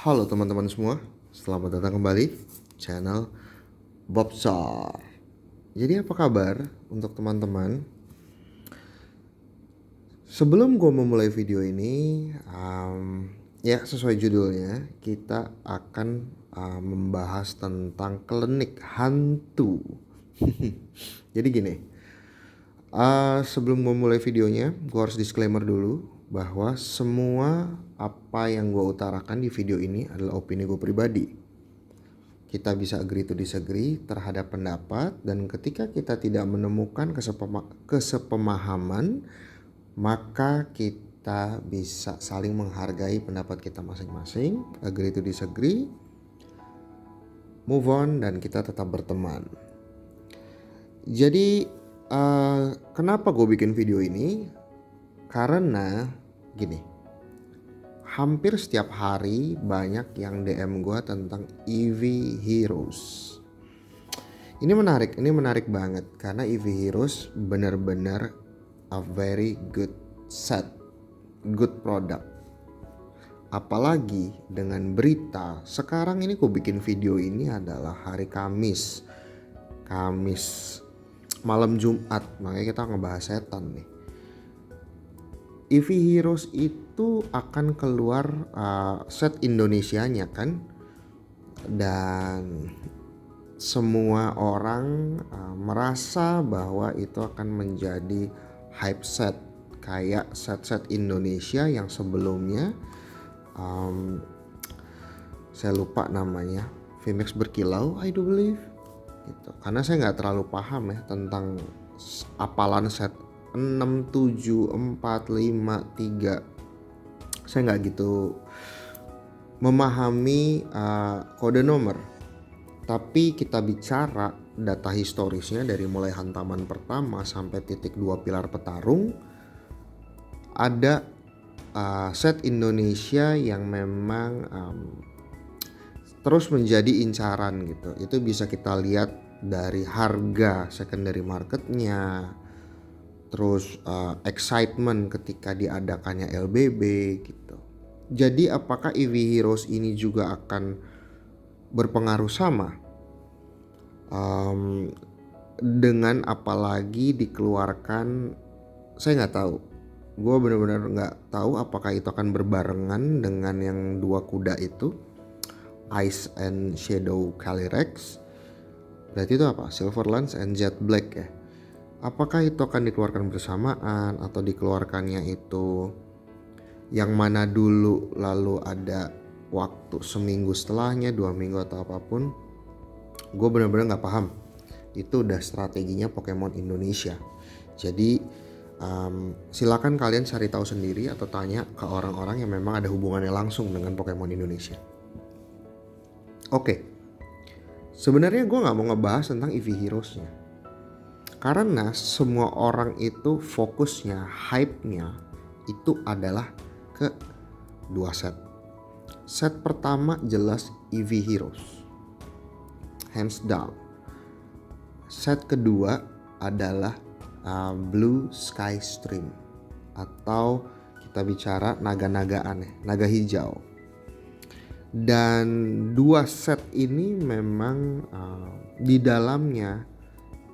Halo teman-teman semua, selamat datang kembali channel Bobsar. Jadi apa kabar untuk teman-teman? Sebelum gue memulai video ini, ya sesuai judulnya, kita akan membahas tentang klinik hantu. Jadi gini, sebelum gue mulai videonya, gue harus disclaimer dulu bahwa semua apa yang gue utarakan di video ini adalah opini gue pribadi. Kita bisa agree to disagree terhadap pendapat, dan ketika kita tidak menemukan kesepemahaman, maka kita bisa saling menghargai pendapat kita masing-masing, agree to disagree, move on, dan kita tetap berteman. Jadi kenapa gue bikin video ini? Karena gini, hampir setiap hari banyak yang DM gue tentang EV Heroes. Ini menarik banget karena EV Heroes benar-benar a very good set, good product. Apalagi dengan berita sekarang ini, gue bikin video ini adalah hari Kamis malam Jumat, makanya kita ngebahas setan nih. EV Heroes itu akan keluar set Indonesianya kan, dan semua orang merasa bahwa itu akan menjadi hype set kayak set-set Indonesia yang sebelumnya. Saya lupa namanya, VMAX Berkilau I do believe gitu. Karena saya nggak terlalu paham ya tentang apalan set 6, 7, 4, 5, 3. Saya nggak gitu memahami kode nomor. Tapi kita bicara data historisnya dari mulai hantaman pertama sampai titik 2 pilar petarung, ada set Indonesia yang memang terus menjadi incaran gitu. Itu bisa kita lihat dari harga secondary marketnya, terus excitement ketika diadakannya LBB gitu. Jadi apakah EV Heroes ini juga akan berpengaruh sama dengan apalagi dikeluarkan? Saya nggak tahu. Gue benar-benar nggak tahu apakah itu akan berbarengan dengan yang dua kuda itu, Ice and Shadow Calyrex. Berarti itu apa? Silverlance and Jet Black ya. Apakah itu akan dikeluarkan bersamaan atau dikeluarkannya itu yang mana dulu lalu ada waktu seminggu setelahnya, 2 minggu atau apapun? Gue benar-benar gak paham. Itu udah strateginya Pokemon Indonesia. Jadi silakan kalian cari tahu sendiri atau tanya ke orang-orang yang memang ada hubungannya langsung dengan Pokemon Indonesia. Oke. Sebenarnya gue gak mau ngebahas tentang EV Heroes-nya, karena semua orang itu fokusnya, hype-nya itu adalah ke dua set. Set pertama jelas EV Heroes, hands down. Set kedua adalah Blue Sky Stream, atau kita bicara naga-nagaan ya, naga hijau. Dan dua set ini memang di dalamnya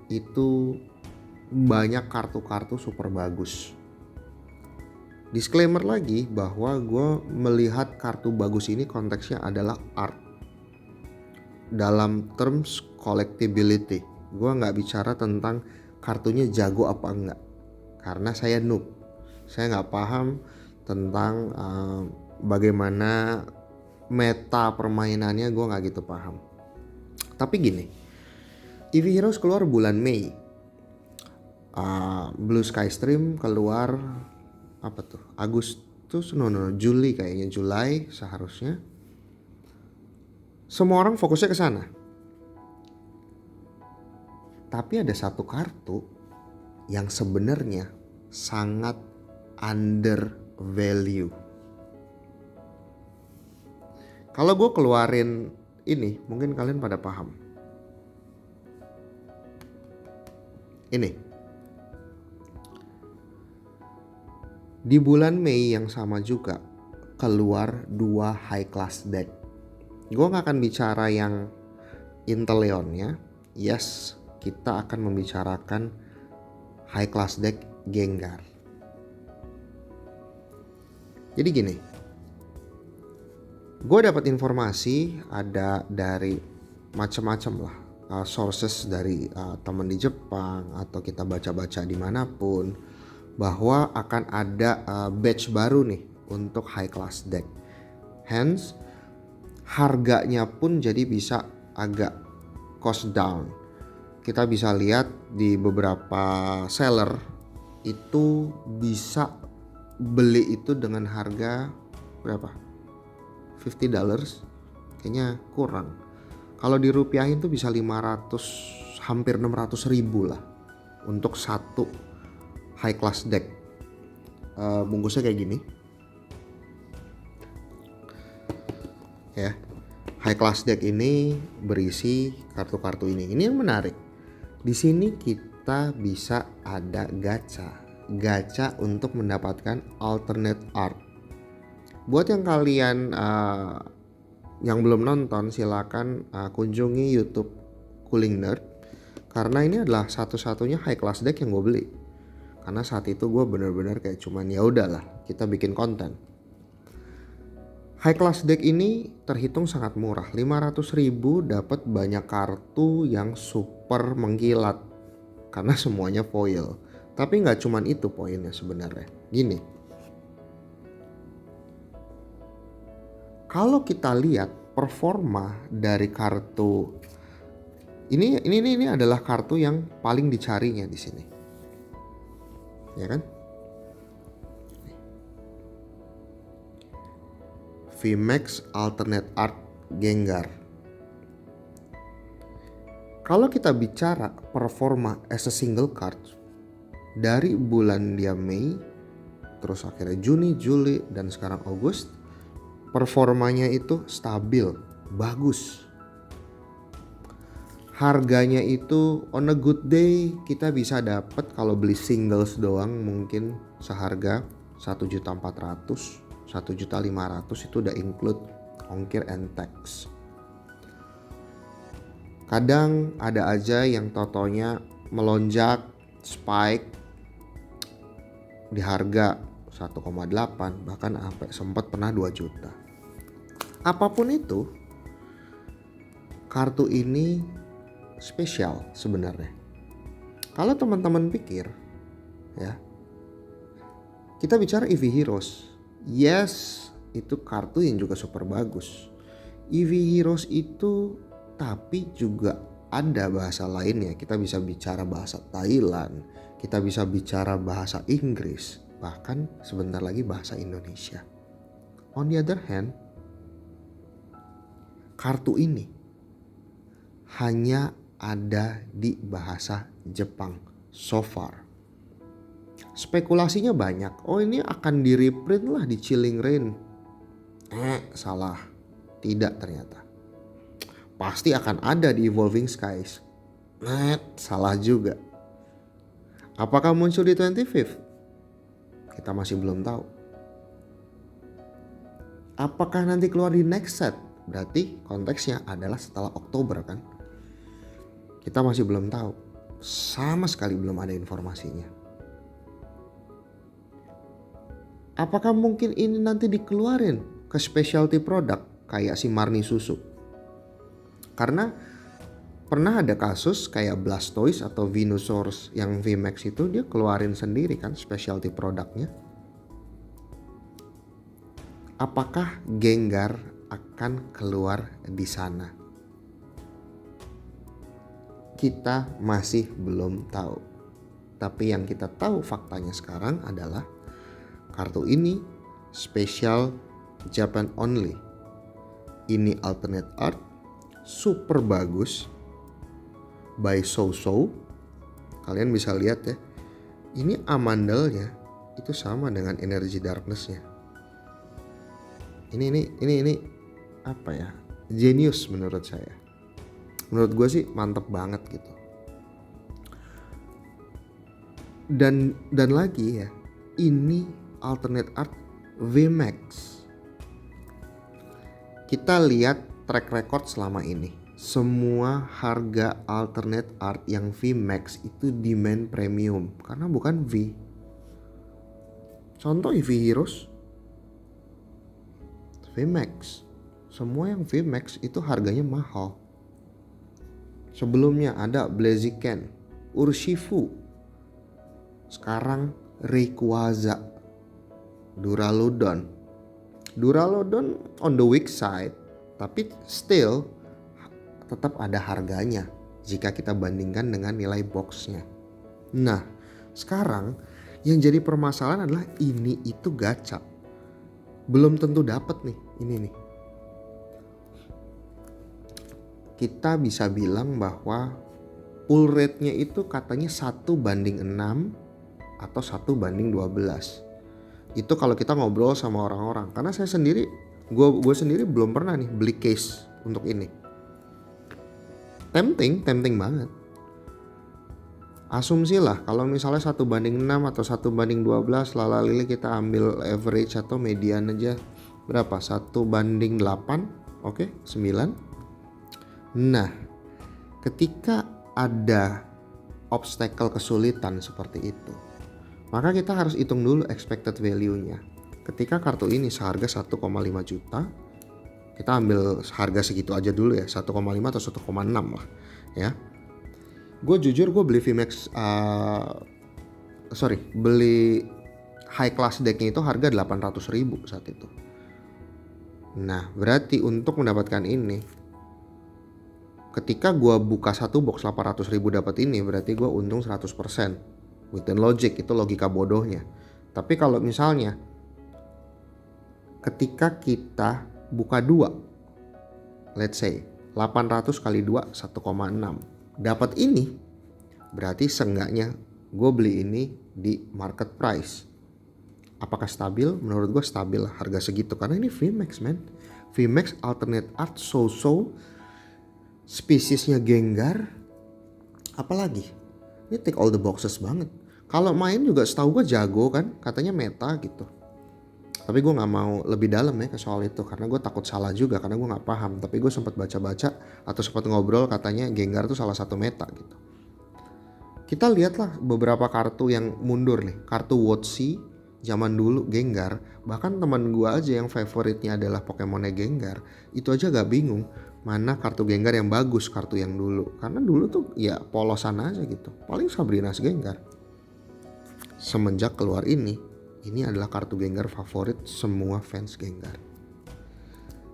itu banyak kartu-kartu super bagus. Disclaimer lagi bahwa gue melihat kartu bagus ini konteksnya adalah art, dalam terms collectability. Gue gak bicara tentang kartunya jago apa enggak, karena saya noob. Saya gak paham tentang bagaimana meta permainannya, gue gak gitu paham. Tapi gini, EV Heroes keluar bulan Mei, Blue Sky Stream keluar apa tuh, Agustus, Juli kayaknya, Julai seharusnya. Semua orang fokusnya ke sana. Tapi ada satu kartu yang sebenarnya sangat under value. Kalau gue keluarin ini, mungkin kalian pada paham. Ini. Di bulan Mei yang sama juga keluar 2 high class deck. Gue gak akan bicara yang Inteleonnya. Yes, kita akan membicarakan high class deck Gengar. Jadi gini, gue dapat informasi ada dari macam-macam lah sources dari teman di Jepang atau kita baca-baca dimanapun bahwa akan ada batch baru nih untuk high class deck. Hence harganya pun jadi bisa agak cost down. Kita bisa lihat di beberapa seller itu bisa beli itu dengan harga berapa? $50 kayaknya kurang. Kalau dirupiahin tuh bisa 500 hampir 600 ribu lah untuk satu high class deck. Bungkusnya kayak gini ya. High class deck ini berisi kartu-kartu ini. Ini yang menarik. Di sini kita bisa ada gacha untuk mendapatkan alternate art. Buat yang kalian yang belum nonton, silakan kunjungi YouTube Cooling Nerd, karena ini adalah satu-satunya high class deck yang gue beli. Karena saat itu gue benar-benar kayak cuman ya udahlah, kita bikin konten. High class deck ini terhitung sangat murah, 500 ribu dapat banyak kartu yang super mengkilat karena semuanya foil. Tapi nggak cuman itu poinnya sebenarnya. Gini, kalau kita lihat performa dari kartu ini adalah kartu yang paling dicarinya di sini, ya kan? VMAX Alternate Art Gengar. Kalau kita bicara performa as a single card dari bulan dia Mei, terus akhirnya Juni, Juli, dan sekarang Agustus, performanya itu stabil, bagus. Harganya itu on a good day kita bisa dapat kalau beli singles doang mungkin seharga 1.400.000, 1.500.000 itu udah include ongkir and tax. Kadang ada aja yang totonya melonjak, spike di harga 1,8 bahkan sampai sempat pernah 2 juta. Apapun itu, kartu ini spesial sebenarnya. Kalau teman-teman pikir ya, kita bicara EV Heroes. Yes, itu kartu yang juga super bagus. EV Heroes itu tapi juga ada bahasa lainnya. Kita bisa bicara bahasa Thailand, kita bisa bicara bahasa Inggris, bahkan sebentar lagi bahasa Indonesia. On the other hand, kartu ini hanya ada di bahasa Jepang so far. Spekulasinya banyak. Oh, ini akan di reprint lah di Chilling Reign. Salah. Tidak ternyata. Pasti akan ada di Evolving Skies. Salah juga. Apakah muncul di 25th? Kita masih belum tahu. Apakah nanti keluar di next set? Berarti konteksnya adalah setelah Oktober kan? Kita masih belum tahu. Sama sekali belum ada informasinya. Apakah mungkin ini nanti dikeluarin ke specialty product kayak si Marni Susu? Karena pernah ada kasus kayak Blastoise atau Venusaur yang VMAX itu dia keluarin sendiri kan specialty produknya. Apakah Gengar akan keluar di sana? Kita masih belum tahu. Tapi yang kita tahu faktanya sekarang adalah kartu ini special Japan only. Ini alternate art, super bagus, by So. Kalian bisa lihat ya. Ini amandelnya itu sama dengan energy darkness-nya. Ini apa ya? Genius menurut saya. Menurut gue sih mantep banget gitu. Dan lagi ya, ini alternate art VMAX. Kita lihat track record selama ini. Semua harga alternate art yang VMAX itu demand premium karena bukan V. Contoh EV Heroes, VMAX. Semua yang VMAX itu harganya mahal. Sebelumnya ada Blaziken, Urshifu, sekarang Rayquaza, Duraludon on the weak side, tapi still tetap ada harganya jika kita bandingkan dengan nilai boxnya. Nah, sekarang yang jadi permasalahan adalah ini itu gacha. Belum tentu dapat nih, ini nih. Kita bisa bilang bahwa pull rate-nya itu katanya 1:6 atau 1:12. Itu kalau kita ngobrol sama orang-orang. Karena saya sendiri, gue sendiri belum pernah nih beli case untuk ini. Tempting banget. Asumsi lah kalau misalnya 1:6 atau 1:12, lalalili kita ambil average atau median aja. Berapa? 1:8, oke, 9. Nah, ketika ada obstacle kesulitan seperti itu, maka kita harus hitung dulu expected value-nya. Ketika kartu ini seharga 1,5 juta, kita ambil harga segitu aja dulu ya, 1,5 atau 1,6 lah ya. Gue jujur gue beli VMAX, beli high class decknya itu harga 800.000 saat itu. Nah, berarti untuk mendapatkan ini, ketika gue buka satu box 800.000 dapat ini, berarti gue untung 100%. Within logic, itu logika bodohnya. Tapi kalau misalnya ketika kita buka 2, let's say 800 kali 2 1,6, dapat ini, berarti seenggaknya gue beli ini di market price. Apakah stabil? Menurut gue stabil lah harga segitu, karena ini VMAX man. VMAX alternate art, so-so, spesiesnya Gengar, apalagi ini tick all the boxes banget. Kalau main juga setahu gue jago kan, katanya meta gitu. Tapi gue gak mau lebih dalam ya ke soal itu, karena gue takut salah juga, karena gue gak paham. Tapi gue sempat baca-baca atau sempat ngobrol, katanya Gengar tuh salah satu meta gitu. Kita lihatlah beberapa kartu yang mundur nih. Kartu Wotzi zaman dulu Gengar, bahkan teman gue aja yang favoritnya adalah Pokemonnya Gengar, itu aja gak bingung mana kartu Gengar yang bagus, kartu yang dulu. Karena dulu tuh ya polosan aja gitu, paling Sabrina's Gengar. Semenjak keluar ini adalah kartu Gengar favorit semua fans Gengar.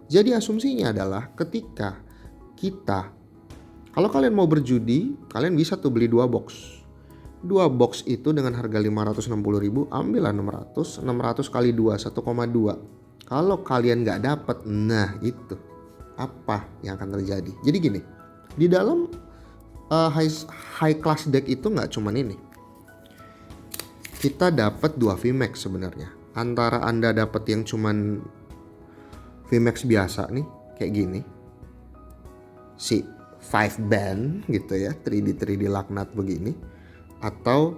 Jadi asumsinya adalah ketika kita, kalau kalian mau berjudi, kalian bisa tuh beli 2 box. 2 box itu dengan harga 560.000, ambillah 600 kali 2, 1,2. Kalau kalian gak dapet, nah itu apa yang akan terjadi. Jadi gini, di dalam high class deck itu gak cuman ini. Kita dapat 2 VMAX sebenarnya. Antara Anda dapat yang cuman VMAX biasa nih, kayak gini, si 5 band gitu ya, 3D laknat begini, atau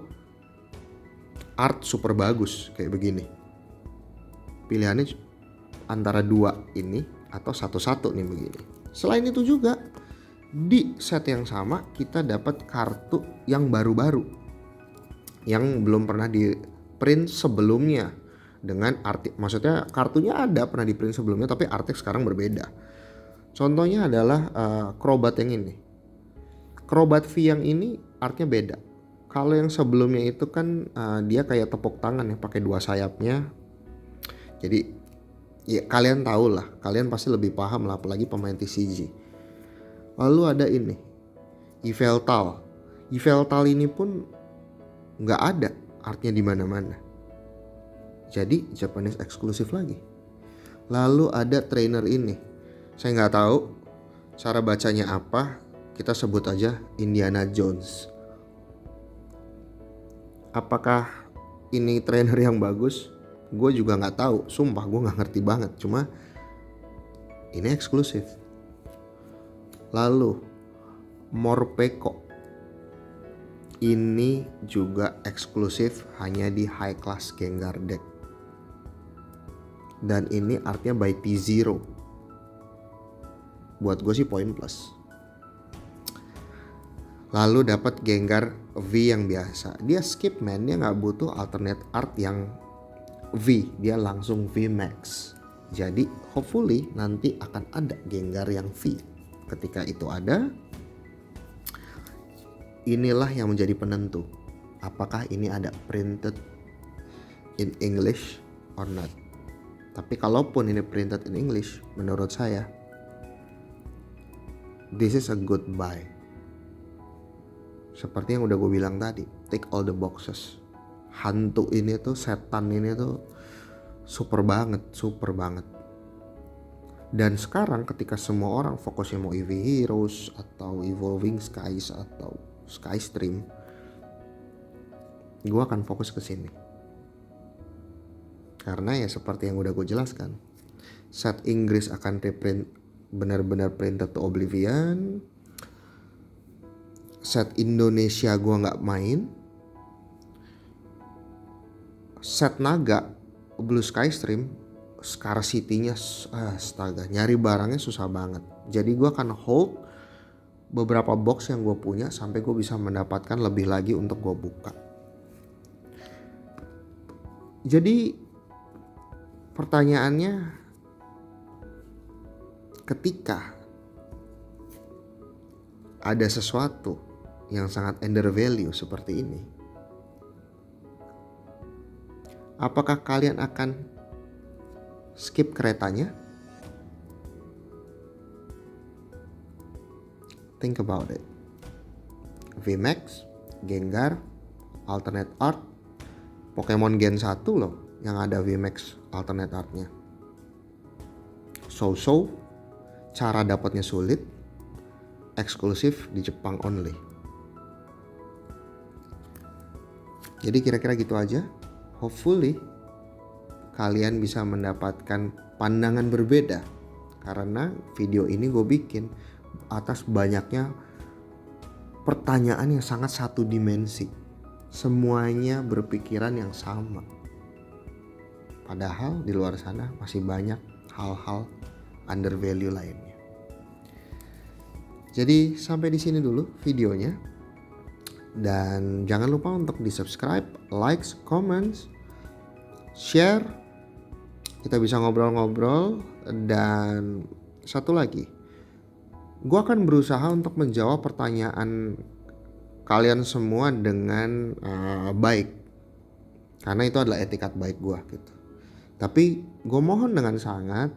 art super bagus kayak begini. Pilihannya antara 2 ini atau satu-satu nih begini. Selain itu juga di set yang sama kita dapat kartu yang baru-baru, yang belum pernah di print sebelumnya dengan arti, maksudnya kartunya ada pernah di print sebelumnya tapi artnya sekarang berbeda. Contohnya adalah Crobat yang ini. Crobat V yang ini artnya beda. Kalau yang sebelumnya itu kan dia kayak tepuk tangan ya, pakai 2 sayapnya. Jadi ya kalian tahu lah, kalian pasti lebih paham lah, apalagi pemain TCG. Lalu ada ini Yveltal. Yveltal ini pun nggak ada artnya di mana-mana. Jadi Japanese eksklusif lagi. Lalu ada trainer ini. Saya nggak tahu cara bacanya apa. Kita sebut aja Indiana Jones. Apakah ini trainer yang bagus? Gue juga nggak tahu. Sumpah gue nggak ngerti banget. Cuma ini eksklusif. Lalu Morpeko. Ini juga eksklusif hanya di high class Gengar deck. Dan ini artnya by P0. buat gue sih poin plus. Lalu dapat Gengar V yang biasa. Dia skip man, dia nggak butuh alternate art yang V, dia langsung V Max. Jadi hopefully nanti akan ada Gengar yang V. Ketika itu ada, inilah yang menjadi penentu. Apakah ini ada printed in English or not. Tapi kalaupun ini printed in English, menurut saya this is a good buy. Seperti yang udah gue bilang tadi, tick all the boxes. Hantu ini tuh, setan ini tuh super banget. Dan sekarang ketika semua orang fokusnya mau EV Heroes atau Evolving Skies atau Skystream, gue akan fokus ke sini. Karena ya seperti yang udah gue jelaskan, set Inggris akan reprint benar-benar printed to Oblivion. Set Indonesia gue nggak main. Set Naga Blue Skystream scarcity-nya astaga, nyari barangnya susah banget. Jadi gue akan hold beberapa box yang gue punya sampai gue bisa mendapatkan lebih lagi untuk gue buka. Jadi pertanyaannya, ketika ada sesuatu yang sangat undervalue seperti ini, apakah kalian akan skip keretanya? Think about it. VMAX, Gengar, alternate art, Pokemon Gen 1 loh yang ada VMAX alternate artnya. So cara dapatnya sulit, eksklusif di Jepang only. Jadi kira-kira gitu aja. Hopefully kalian bisa mendapatkan pandangan berbeda, karena video ini gue bikin atas banyaknya pertanyaan yang sangat satu dimensi. Semuanya berpikiran yang sama. Padahal di luar sana masih banyak hal-hal undervalue lainnya. Jadi sampai di sini dulu videonya. Dan jangan lupa untuk di subscribe, likes, comments, share. Kita bisa ngobrol-ngobrol. Dan satu lagi, gue akan berusaha untuk menjawab pertanyaan kalian semua dengan baik, karena itu adalah etikat baik gue gitu. Tapi gue mohon dengan sangat,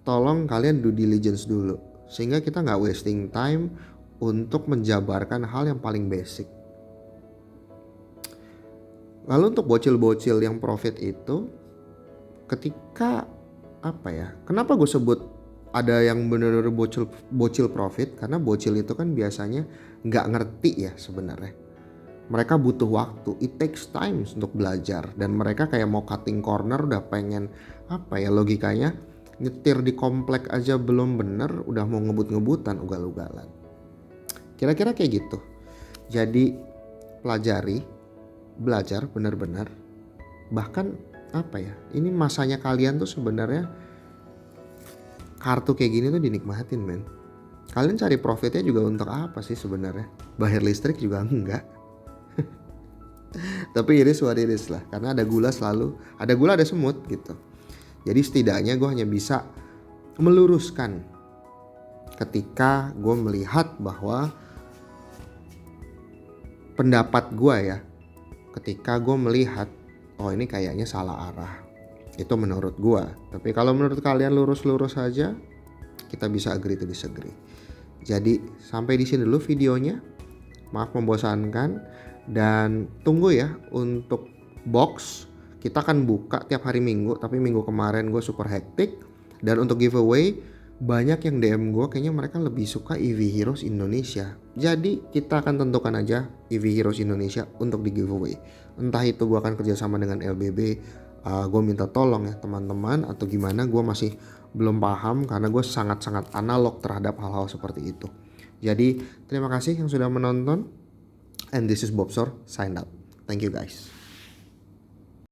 tolong kalian due diligence dulu, sehingga kita gak wasting time untuk menjabarkan hal yang paling basic. Lalu untuk bocil-bocil yang profit itu, ketika kenapa gue sebut ada yang benar-benar bocil profit? Karena bocil itu kan biasanya nggak ngerti ya sebenarnya. Mereka butuh waktu, it takes time untuk belajar, dan mereka kayak mau cutting corner udah pengen logikanya nyetir di komplek aja belum bener udah mau ngebut-ngebutan, ugal-ugalan. Kira-kira kayak gitu. Jadi belajar benar-benar. Bahkan ini masanya kalian tuh sebenarnya kartu kayak gini tuh dinikmatin, men. Kalian cari profitnya juga untuk apa sih sebenarnya? Bayar listrik juga enggak. Tapi iris what it is lah, karena ada gula ada semut gitu. Jadi setidaknya gue hanya bisa meluruskan ketika gue melihat bahwa pendapat gue ya, ketika gue melihat ini kayaknya salah arah, itu menurut gue. Tapi kalau menurut kalian lurus-lurus saja, kita bisa agree to disagree. Jadi sampai di sini dulu videonya. Maaf membosankan, dan tunggu ya untuk box. Kita akan buka tiap hari Minggu, tapi minggu kemarin gue super hektik. Dan untuk giveaway, banyak yang DM gue kayaknya mereka lebih suka EV Heroes Indonesia. Jadi kita akan tentukan aja EV Heroes Indonesia untuk di giveaway. Entah itu gue akan kerjasama dengan LBB, gue minta tolong ya teman-teman, atau gimana, gue masih belum paham karena gue sangat-sangat analog terhadap hal-hal seperti itu. Jadi terima kasih yang sudah menonton, and this is Bobsor sign out. Thank you guys.